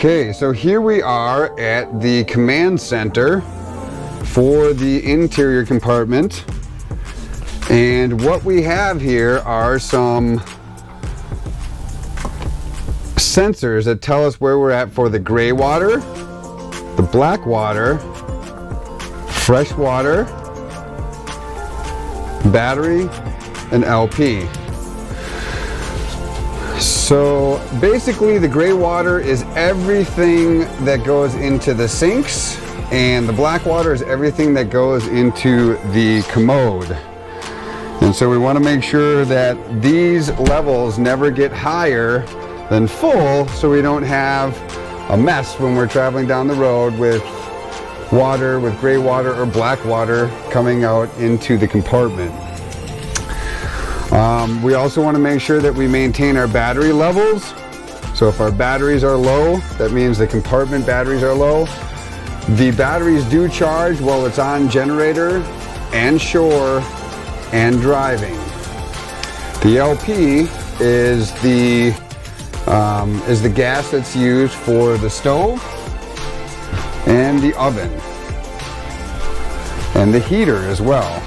Okay, so here we are at the command center for the interior compartment, and what we have here are some sensors that tell us where we're at for the gray water, the black water, fresh water, battery, and LP. So basically the gray water is everything that goes into the sinks, and the black water is everything that goes into the commode. And so we want to make sure that these levels never get higher than full, so we don't have a mess when we're traveling down the road with water, with gray water or black water coming out into the compartment. We also want to make sure that we maintain our battery levels. So if our batteries are low, that means the compartment batteries are low. The batteries do charge while it's on generator and shore and driving. The LP is the gas that's used for the stove and the oven and the heater as well.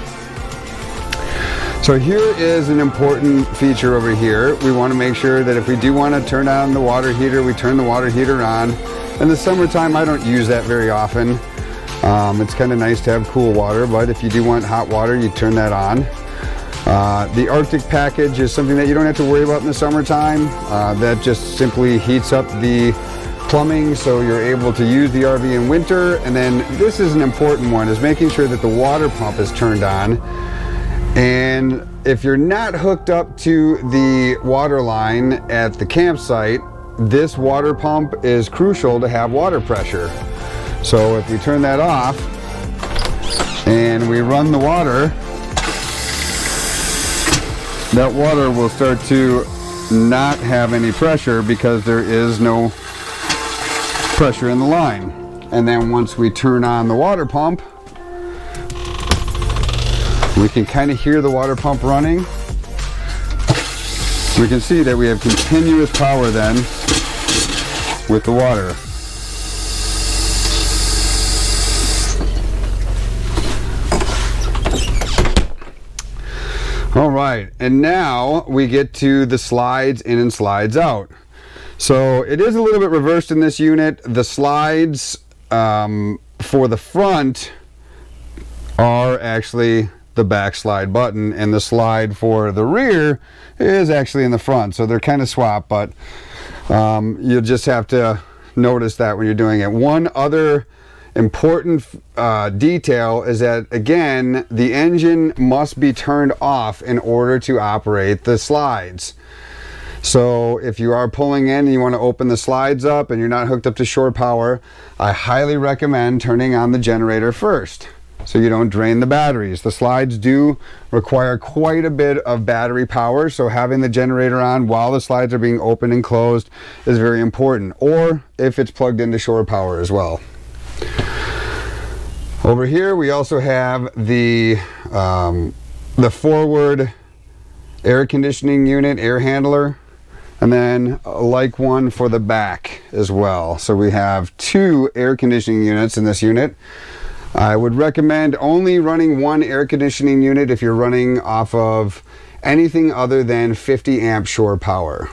So here is an important feature over here. We want to make sure that if we do want to turn on the water heater, we turn the water heater on. In the summertime, I don't use that very often. It's kind of nice to have cool water, but if you do want hot water, you turn that on. The Arctic package is something that you don't have to worry about in the summertime. That just simply heats up the plumbing so you're able to use the RV in winter. And then this is an important one, is making sure that the water pump is turned on. And if you're not hooked up to the water line at the campsite, this water pump is crucial to have water pressure. So if we turn that off and we run the water, that water will start to not have any pressure because there is no pressure in the line. And then once we turn on the water pump, we can kind of hear the water pump running. We can see that we have continuous power then with the water. All right, and now we get to the slides in and slides out. So it is a little bit reversed in this unit. The slides for the front are actually the back slide button, and the slide for the rear is actually in the front. So they're kind of swapped, but you'll just have to notice that when you're doing it. One other important detail is that, again, the engine must be turned off in order to operate the slides. So if you are pulling in and you want to open the slides up and you're not hooked up to shore power, I highly recommend turning on the generator first, so you don't drain the batteries. The slides do require quite a bit of battery power, so having the generator on while the slides are being opened and closed is very important, or if it's plugged into shore power as well. Over here we also have the forward air conditioning unit, air handler, and then like one for the back as well. So we have two air conditioning units in this unit. I would recommend only running one air conditioning unit if you're running off of anything other than 50 amp shore power.